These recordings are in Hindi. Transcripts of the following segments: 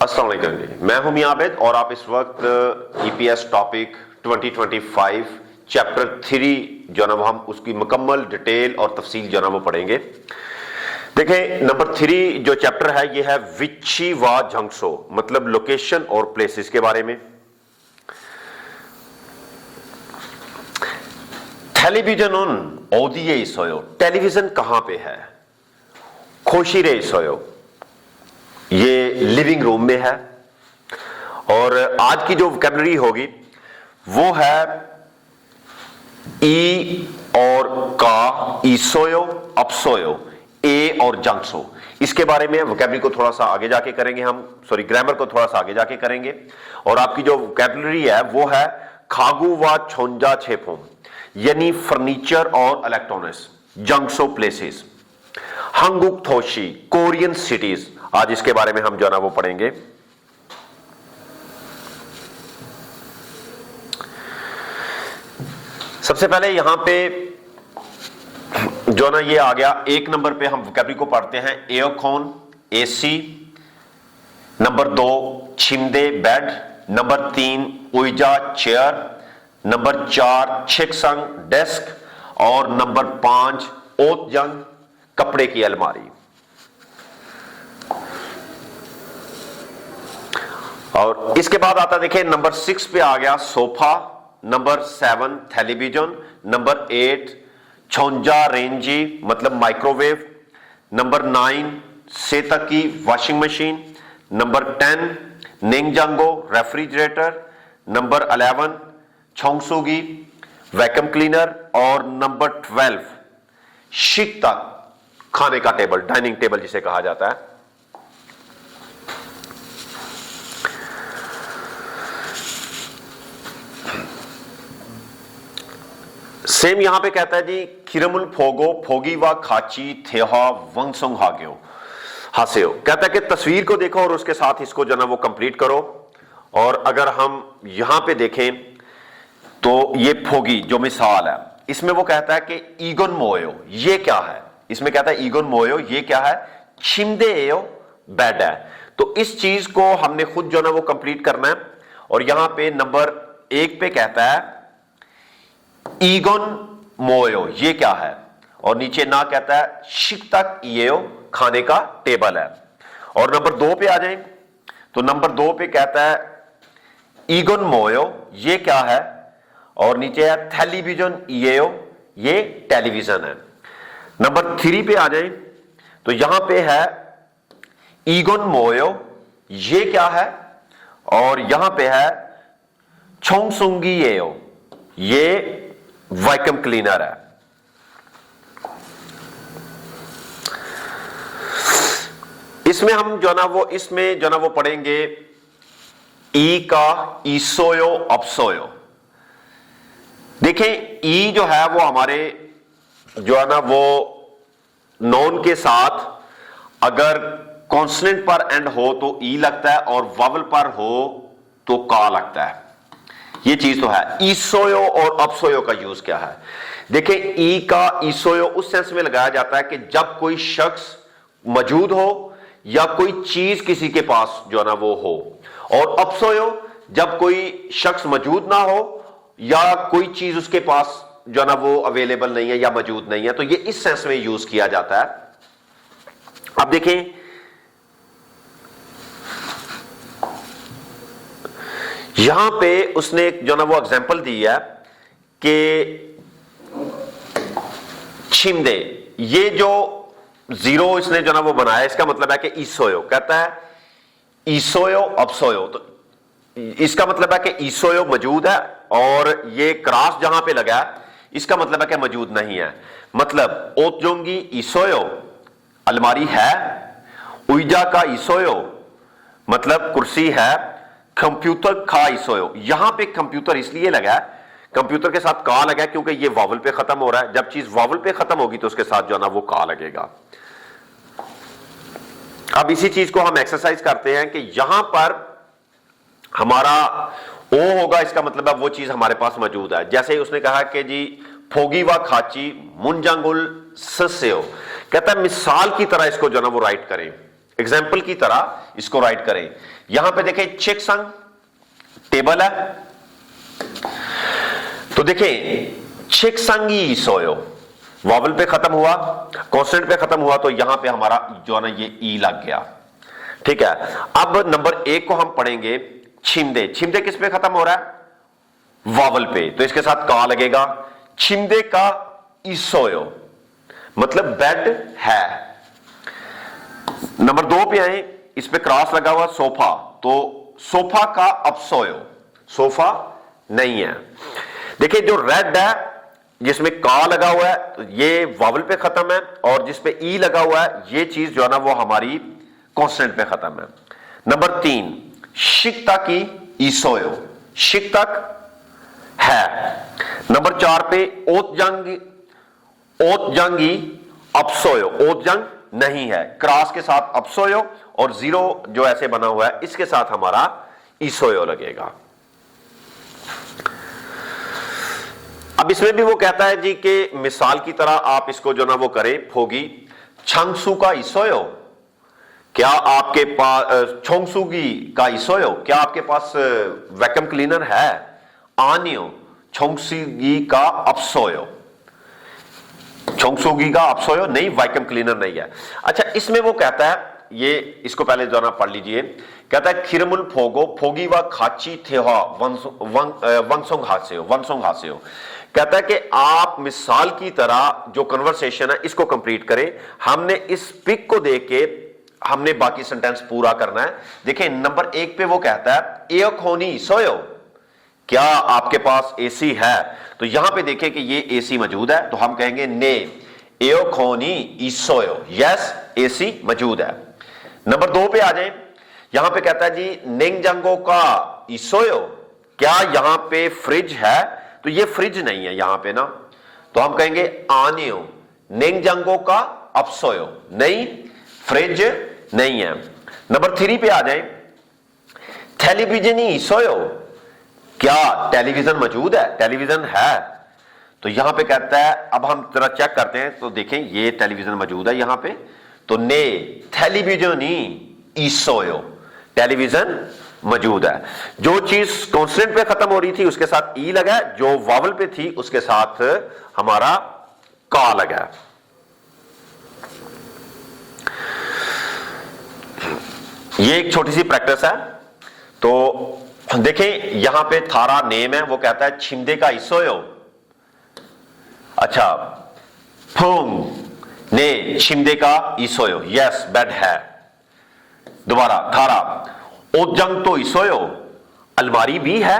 अस्सलाम वालेकुम जी, मैं हूं मियां आबिद और आप इस वक्त ईपीएस टॉपिक 2025 चैप्टर 3 जो ना वो हम उसकी मुकम्मल डिटेल और तफसील जो ना वो पढ़ेंगे। देखें, नंबर 3 जो चैप्टर है ये है विची वा झंगसो, मतलब लोकेशन और प्लेसेस के बारे में। टेलीविजन ओदिए इसोयो, टेलीविजन कहां पे है? खोशीरे इसोयो, ये लिविंग रूम में है। और आज की जो वोकैबुलरी होगी वो है ई और का, ईसोयो, अपसोयो, ए और जंगसो। इसके बारे में वोकैबुलरी को थोड़ा सा आगे जाके करेंगे हम, ग्रामर को थोड़ा सा आगे जाके करेंगे। और आपकी जो वोकैबुलरी है वो है खागू व छोंजा छेपोम, यानी फर्नीचर और इलेक्ट्रॉनिक्स। जंगसो प्लेसेस, हंगुक थोशी, कोरियन सिटीज, आज इसके बारे में हम जो ना वो पढ़ेंगे। सबसे पहले यहां पे जो ना ये आ गया, एक नंबर पे हम वोकैबुलरी को पढ़ते हैं एयरकॉन, एसी। नंबर 2 छिमदे, बेड। नंबर 3 उइजा, चेयर। नंबर 4 छिकसंग, डेस्क। और नंबर 5 ओतजंग, कपड़े की अलमारी। और इसके बाद आता देखें नंबर 6 पे आ गया सोफा। Number 7 television. नंबर 8 छोंजा रेंजी, मतलब माइक्रोवेव। नंबर 9 सेतकी, वॉशिंग मशीन। नंबर 10 नेंगजांगो, रेफ्रिजरेटर। नंबर 11 छोंगसुगी, वैक्यूम क्लीनर। और नंबर 12 शिकता, खाने का टेबल, डाइनिंग टेबल जिसे कहा जाता है। सेम यहां पे कहता है जी किरमुल फोगो, फोगी व खाची थेहा वंगसोंग हाग्यो हासेओ। कहता है कि तस्वीर को देखो और उसके साथ इसको जो ना वो कंप्लीट करो। और अगर हम यहां पे देखें तो ये फोगी जो मिसाल है, इसमें वो कहता है कि ईगोन मोयो, ये क्या है? इसमें कहता है ईगोन मोयो, ये क्या है? छिमदे एयो, बेड है। तो इस चीज को हमने खुद जो ना वो कंप्लीट करना है। और यहां पे नंबर 1 पे कहता है ईगोन मोयो, ये क्या है? और नीचे ना कहता है शिकतक येओ, खाने का टेबल है। और नंबर 2 पे आ जाए तो नंबर 2 पे कहता है ईगोन मोयो, ये क्या है? और नीचे है टेलीविजन येओ, ये टेलीविजन है। नंबर 3 पे आ जाए तो यहां पे है ईगोन मोयो, ये क्या है? और यहां पे है छोंगसुंगी येओ, ये वैक्यूम क्लीनर है। इसमें हम जो ना वो पढ़ेंगे ई का ईसोयो, अपसोयो। देखें, ई जो है वो हमारे जो है ना वो नॉन के साथ अगर कॉन्सोनेंट पर एंड हो तो ई लगता है और वावल पर हो तो का लगता है। ये चीज तो है। ईसोयो और अपसोयो का यूज क्या है? देखिए, ई का ईसोयो उस सेंस में लगाया जाता है कि जब कोई शख्स मौजूद हो या कोई चीज किसी के पास जो ना वो हो। और अपसोयो जब कोई शख्स मौजूद ना हो या कोई चीज उसके पास जो ना वो अवेलेबल नहीं है या मौजूद नहीं है, तो ये इस सेंस में यूज किया जाता है। अब देखें, यहां पे उसने एक जो ना वो एग्जांपल दी है कि छिमदे, ये जो 0 इसने जो ना वो बनाया, इसका मतलब है कि ईसोयो। कहता है ईसोयो, अपसोयो, तो इसका मतलब है कि ईसोयो मौजूद है और ये क्रॉस जहां पे लगा है इसका मतलब है कि मौजूद नहीं है। मतलब ओतजोंगी ईसोयो, अलमारी है। उइजा का ईसोयो, मतलब कुर्सी है। कंप्यूटर का ईसोयो, यहां पे कंप्यूटर इसलिए लगा है, कंप्यूटर के साथ का लगा है क्योंकि ये वावल पे खत्म हो रहा है। जब चीज वावल पे खत्म होगी तो उसके साथ जो ना वो का लगेगा। अब इसी चीज को हम एक्सरसाइज करते हैं कि यहां पर हमारा ओ होगा, इसका मतलब है वो चीज हमारे पास मौजूद है। जैसे ही उसने कहा कि जी फोगी व खाची मुंजांगुल सस्यो, कहता है मिसाल की तरह इसको जो ना वो राइट करें। एग्जाम्पल की तरह इसको राइट करें। यहां पे देखें चेकसंग टेबल है, तो देखें चेकसंगी इसोयो वॉवल पे खत्म हुआ, कॉन्स्टेंट पे खत्म हुआ, तो यहां पे हमारा जो है ना ये ई लग गया। ठीक है, अब नंबर 1 को हम पढ़ेंगे छिमदे। छिमदे किस पे खत्म हो रहा है? वॉवल पे, तो इसके साथ का लगेगा। छिमदे का इसोयो मतलब बेड है। नंबर 2 पे आए, इस पे क्रॉस लगा हुआ सोफा, तो सोफा का अपसोयो, सोफा नहीं है। देखिए जो रेड है जिसमें का लगा हुआ है तो ये वॉवल पे खत्म है, और जिसपे ई लगा हुआ है ये चीज जो है ना वो हमारी कॉन्स्टेंट पे खत्म है। नंबर 3 शिकता की ईसोयो, शिक तक है। नंबर 4 पे ओतजंगी अपसोयो, ओतजंग नहीं है, क्रॉस के साथ अपसोयो, और 0 जो ऐसे बना हुआ है इसके साथ हमारा ईसोयो लगेगा। अब इसमें भी वो कहता है जी कि मिसाल की तरह आप इसको जो ना वो करें, फोगी छंगसू का इसोयो, क्या आपके पास छोंगसुगी का इसोयो, क्या आपके पास वैक्यूम क्लीनर है? आनियो छोंगसुगी का अपसोयो, छोंगसुगी का अपसोयो नहीं, वैक्यूम क्लीनर नहीं है। अच्छा, इसमें वो कहता है, ये इसको पहले जो ना पढ़ लीजिए, कहता है खिरमुल फोगो फोगी व खाची थेहा वंसोंग हास्यो। कहता है कि आप मिसाल की तरह जो कन्वर्सेशन है इसको कंप्लीट करें। हमने इस पिक को देख के हमने बाकी सेंटेंस पूरा करना है। देखिए नंबर 1 पे वो कहता है एयरखोनी सोयो, क्या आपके पास एसी है? तो यहां पे देखें कि ये एसी मौजूद है, तो हम कहेंगे ने एयरखोनी इसोयो, यस एसी मौजूद है। नंबर 2 पे आ जाए, यहां पे कहता है जी नेंगजंगो का इसोयो, क्या यहां पे फ्रिज है? तो ये फ्रिज नहीं है यहां पे ना, तो हम कहेंगे आनियो नेंगजंगो का अपसोयो, नहीं फ्रिज नहीं है। नंबर 3 पे आ जाए, टेलीविजन इसोयो, क्या टेलीविजन मौजूद है? टेलीविजन है, तो यहां पे कहता है, अब हम जरा चेक करते हैं, तो देखें ये टेलीविजन मौजूद है यहां पे, तो ने टेलीविजन इसोयो, टेलीविजन मौजूद है। जो चीज कॉन्स्टेंट पे खत्म हो रही थी उसके साथ ई लगा, जो वॉवल पे थी उसके साथ हमारा का लगा। ये एक छोटी सी प्रैक्टिस है, तो देखें यहां पे थारा नेम है, वो कहता है छिमदे का इसोयो। अच्छा, फुंग ने छिमदे का इसोयो, यस बेड है। दोबारा थारा ओजंग तो इसोयो, अलमारी भी है।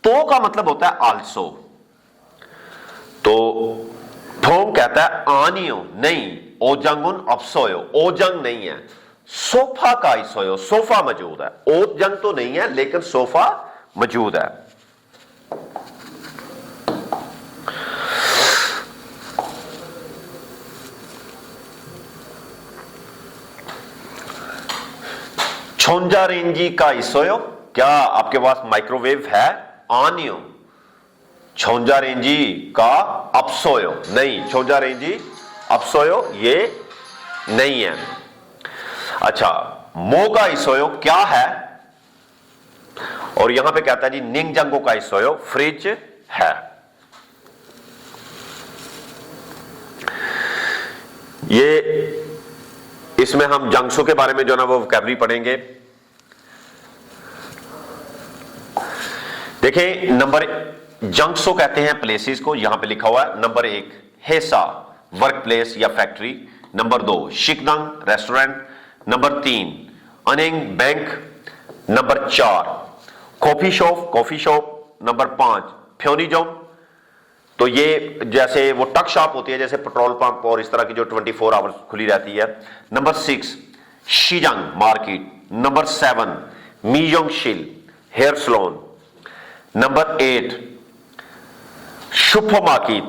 तो का मतलब होता है आल्सो, तो फुंग कहता है आनियो नहीं, ओजंगुन अपसोयो, ओजंग नहीं है। सोफा का इसोयो, सोफा मौजूद है, ओजंग तो नहीं है लेकिन सोफा मौजूद है। छोंजा रेंजी का इसोयो, क्या आपके पास माइक्रोवेव है? आनियो छोंजा रेंजी का अपसोयो, नहीं छोंजा रेंजी अपसोयो ये नहीं है। अच्छा, मो का इसोयो क्या है? और यहां पे कहता है जी निंगजंगो का इसोयो फ्रिज है। ये इसमें हम जंगसो के बारे में जो ना वो वोकैबुलरी पढ़ेंगे। देखें नंबर जंगसो कहते हैं प्लेसेस को, यहां पे लिखा हुआ है। नंबर 1 हेसा वर्क प्लेस या फैक्ट्री, नंबर 2 शिकदंग रेस्टोरेंट, नंबर 3 अनिंग bank, number 4 coffee shop, number 5 फ्योनिजोम, तो ये जैसे वो टक शॉप होती है जैसे पेट्रोल पंप और इस तरह की जो 24 आवर्स खुली रहती है। नंबर 6 शीजंग मार्केट, नंबर 7 मीयोंगशिल hair salon, number 8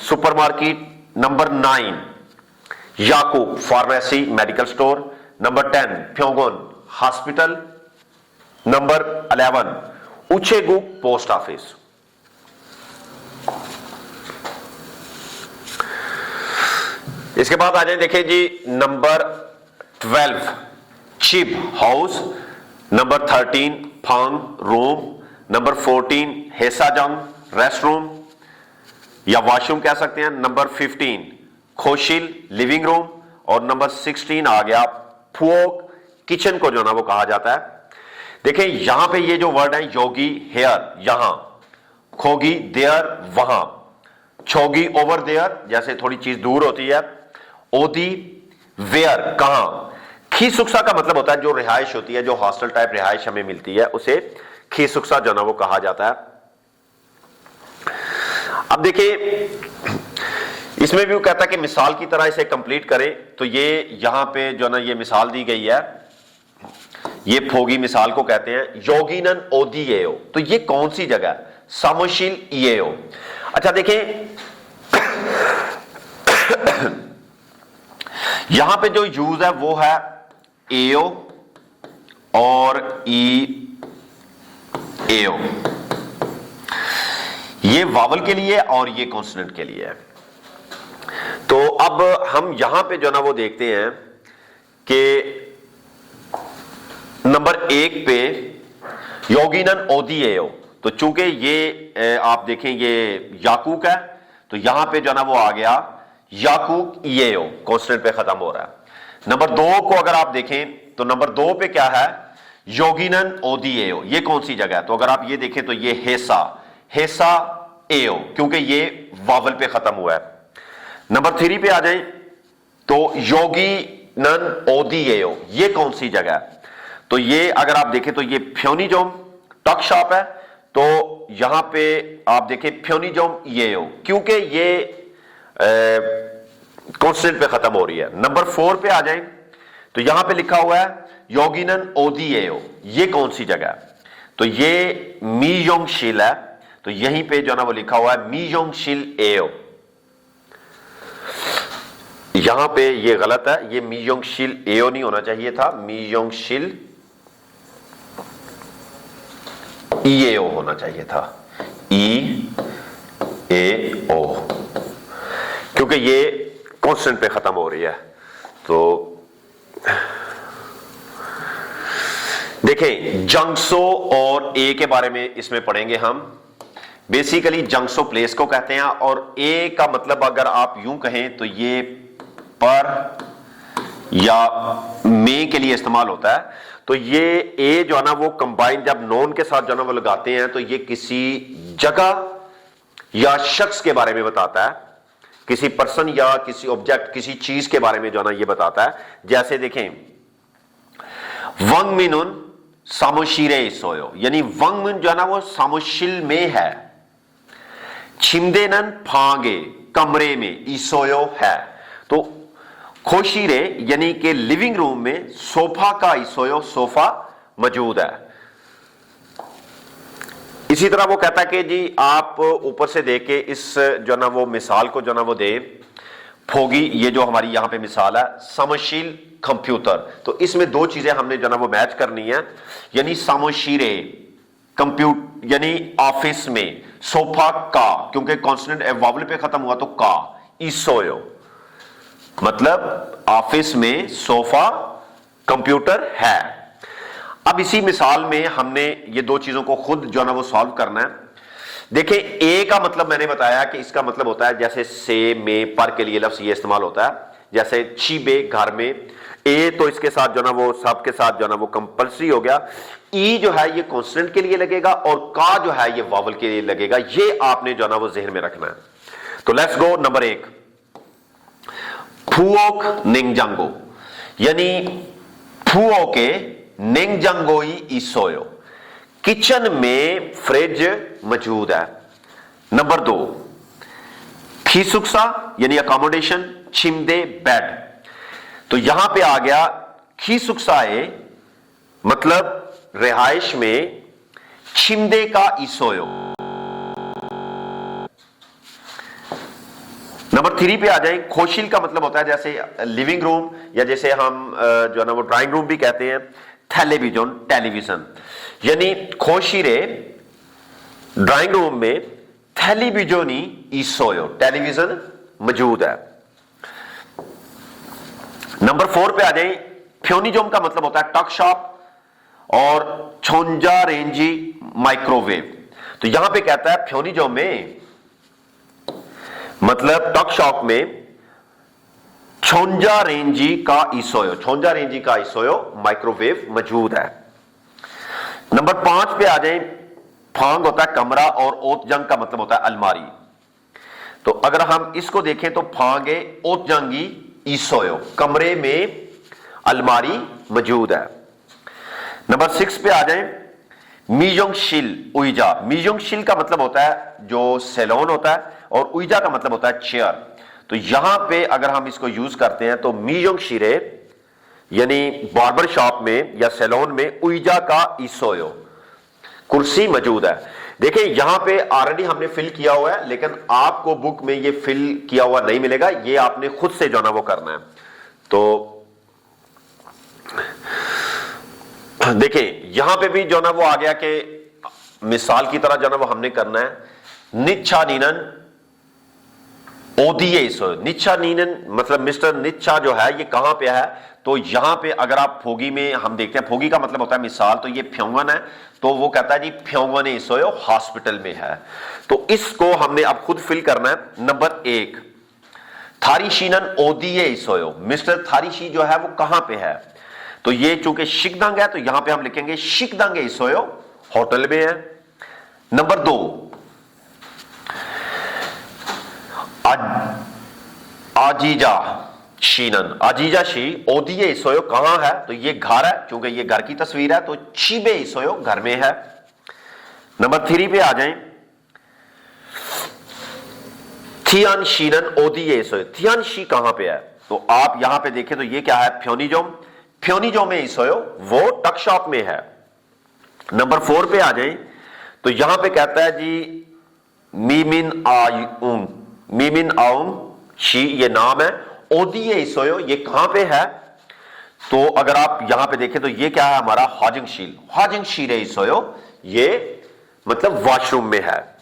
supermarket, number 9 याकू फार्मेसी मेडिकल स्टोर, नंबर 10 फ्योंगोन हॉस्पिटल, नंबर 11 उचेगु पोस्ट ऑफिस। इसके बाद आ जाए, देखिए जी नंबर 12 चिब हाउस, नंबर 13 फांग रूम, नंबर 14 हेसाजंग रेस्ट रूम या वॉशरूम कह सकते हैं, नंबर 15 खोशिल लिविंग रूम, और नंबर 16 आ गया फुओक किचन को जो ना वो कहा जाता है। देखिए यहां पे ये जो वर्ड है योगी हेयर यहां, खोगी देयर वहां, छोगी ओवर देयर जैसे थोड़ी चीज दूर होती है, ओदी वेयर कहां, खीसुक्सा का मतलब होता है जो रिहाइश होती है, जो हॉस्टल टाइप रिहाइश हमें मिलती है उसे खीसुक्सा जो ना वो कहा जाता है। अब देखिए इसमें भी वो कहता है कि मिसाल की तरह इसे कंप्लीट करें, तो ये यहां पे जो ना ये मिसाल दी गई है, ये फोगी मिसाल को कहते हैं योगिनन ओदिएओ। तो ये कौन सी जगह है? सामोशिल इएओ। अच्छा देखें यहां पे जो यूज है वो है एओ और ई एओ, ये वावल के लिए और ये कॉन्सोनेंट के लिए है। तो अब हम यहां पे जो ना वो देखते हैं कि नंबर 1 पे योगिनन ओदिएओ, तो चूंकि ये आप देखें ये याकूक है, तो यहां पे जो ना वो आ गया याकूक इएओ, कॉन्सोनेंट पे खत्म हो रहा है। नंबर 2 को अगर आप देखें तो नंबर 2 पे क्या है? योगिनन ओदिएओ। ये कौन सी जगह है? तो अगर आप ये देखें तो ये हेसा हेसा एओ, क्योंकि ये वावल पे खत्म हुआ है। नंबर 3 पे आ जाए तो योगिनन ओदिएओ, ये कौन सी जगह है? तो ये अगर आप देखें तो ये फ्योनिजोम टक शॉप है, तो यहां पे आप देखें फ्योनिजोम येओ, क्योंकि ये कॉन्स्टेंट पे खत्म हो रही है। नंबर 4 पे आ जाएं तो यहां पे लिखा हुआ है योगिनन ओदिएओ, ये कौन सी जगह है? तो ये मीयोंगशिल है, तो यहीं पे जो ना वो लिखा हुआ है मीयोंगशिल एओ। यहां पे ये गलत है, ये मीयोंगशिल एओ नहीं होना चाहिए था, मीयोंगशिल ईएओ होना चाहिए था, ई ए ओ, क्योंकि ये कॉन्स्टेंट पे खत्म हो रही है। तो देखें जंगसो और ए के बारे में इसमें पढ़ेंगे हम। बेसिकली जंगसो प्लेस को कहते हैं, और ए का मतलब अगर आप यूं कहें तो ये पर या में के लिए इस्तेमाल होता है। तो ये ए जो है ना वो कंबाइन जब नोन के साथ जो है ना वो लगाते हैं, तो ये किसी जगह या शख्स के बारे में बताता है, किसी पर्सन या किसी ऑब्जेक्ट किसी चीज के बारे में जो है ना ये बताता है। जैसे देखें वंग मिनुन सामोशिरे इसोयो, यानी वंग मिन जो है ना वो सामोशिल में है, छिमदेनन फांगे कमरे में इसोयो है, तो खोशीरे यानी कि लिविंग रूम में सोफा का इसोयो सोफा मौजूद है। इसी तरह वो कहता है कि जी आप ऊपर से देख के इस जो ना वो मिसाल को जो ना वो दे फोगी, ये जो हमारी यहां पे मिसाल है समशील कंप्यूटर, तो इसमें 2 चीजें हमने जो ना वो मैच करनी है, यानी समशीरे कंप्यूटर यानी ऑफिस में, सोफा का क्योंकि कॉन्सोनेंट वावल पे खत्म हुआ तो का, इसोयो मतलब ऑफिस में सोफा कंप्यूटर है। अब इसी मिसाल में हमने ये 2 चीजों को खुद जो ना वो सॉल्व करना है। देखिए ए का मतलब मैंने बताया कि इसका मतलब होता है जैसे से में पर के लिए लफ्ज ये इस्तेमाल होता है, जैसे चीबे घर में, ए तो इसके साथ जो ना वो सब के साथ जो ना वो कंपल्सरी हो गया, ई जो है ये कॉन्स्टेंट के लिए लगेगा और का जो है ये वावल के लिए लगेगा, ये आपने जो ना वो जहन में रखना है। तो लेट्स गो नंबर 1 फुओक निंगजंगो, यानी फुओ के निंगजंगोई इसोयो, किचन में फ्रिज मौजूद है। नंबर 2 खीसुक्सा यानी अकोमोडेशन, छिमदे बेड, तो यहां पे आ गया खीसुक्साए मतलब रिहाइश में, छिमदे का इसोयो। नंबर 3 पे आ जाए खोशिल का मतलब होता है जैसे लिविंग रूम या जैसे हम जो है ना वो ड्राइंग रूम भी कहते हैं, टेलीविजन टेलीविजन, यानी खोशिरे ड्राइंग रूम में टेलीविजनी इसोयो टेलीविजन मौजूद है। नंबर 4 पे आ जाए फ्योनिजोम का मतलब होता है टक शॉप और छोंजा रेंजी माइक्रोवेव। तो यहां पे कहता है फ्योनिजोम में मतलब टक शॉप में छोंजा रेंजी का इसोयो माइक्रोवेव मौजूद है। नंबर 5 पे आ जाए, फांग होता है कमरा और ओतजंग का मतलब होता है अलमारी। तो अगर हम इसको देखें तो फांगे ओतजंगी इसोयो, कमरे में अलमारी मौजूद है। नंबर 6 पे आ जाए, मीजोंगशिल उइजा। मीजोंगशिल का मतलब होता है जो सैलून होता है और उइजा का मतलब होता है चेयर। तो यहां पे अगर हम इसको यूज करते हैं तो मीजोंगशिरे यानी बार्बर शॉप में या सैलून में उइजा का इसोयो कुर्सी मौजूद है। देखिए यहां पे ऑलरेडी हमने फिल किया हुआ है, लेकिन आपको बुक में ये फिल किया हुआ नहीं मिलेगा, ये आपने खुद से जो ना वो करना है। तो देखिए यहां पे भी जो ना वो आ गया कि मिसाल की तरह जो ना वो हमने करना है निच्छा नीनन ओदिए इसोयो। निच्छा नीनन मतलब मिस्टर निच्छा जो है ये कहां पे है, तो यहां पे अगर आप फोगी में हम देखते हैं, फोगी का मतलब होता है मिसाल, तो ये फ्योंगन है, तो वो कहता है जी फ्योंगन इसोयो हॉस्पिटल में है। तो इसको हमने अब खुद फिल करना है। नंबर 1 थारीशीनन ओदिए इसोयो, मिस्टर थारीशी जो है वो कहां पे है, तो ये चूंकि शिकदंग है तो यहां पे हम लिखेंगे शिकदंग इसोयो होटल में है। नंबर 2 आजीजा शीनन, आजीजा शी ओदिए इसोयो कहां है, तो ये घर है, क्योंकि ये घर की तस्वीर है तो चीबे इसोयो घर में है। नंबर 3 पे आ जाएं, थियान शीनन ओदिए इसोयो, थियान शी कहां पे है, तो आप यहां पे देखें तो ये क्या है फ्योनिजोम, फ्योनिजोम में इसोयो वो टक शॉप में है। नंबर 4 पे आ जाएं तो यहां पे कहता है जी मीमिन आउंग शी ये नाम है, ओदिए इसोयो ये कहां पे है, तो अगर आप यहां पे देखें तो ये क्या है हमारा हाजिंगशील, हाजिंगशीरे इसोयो ये मतलब वॉशरूम में है।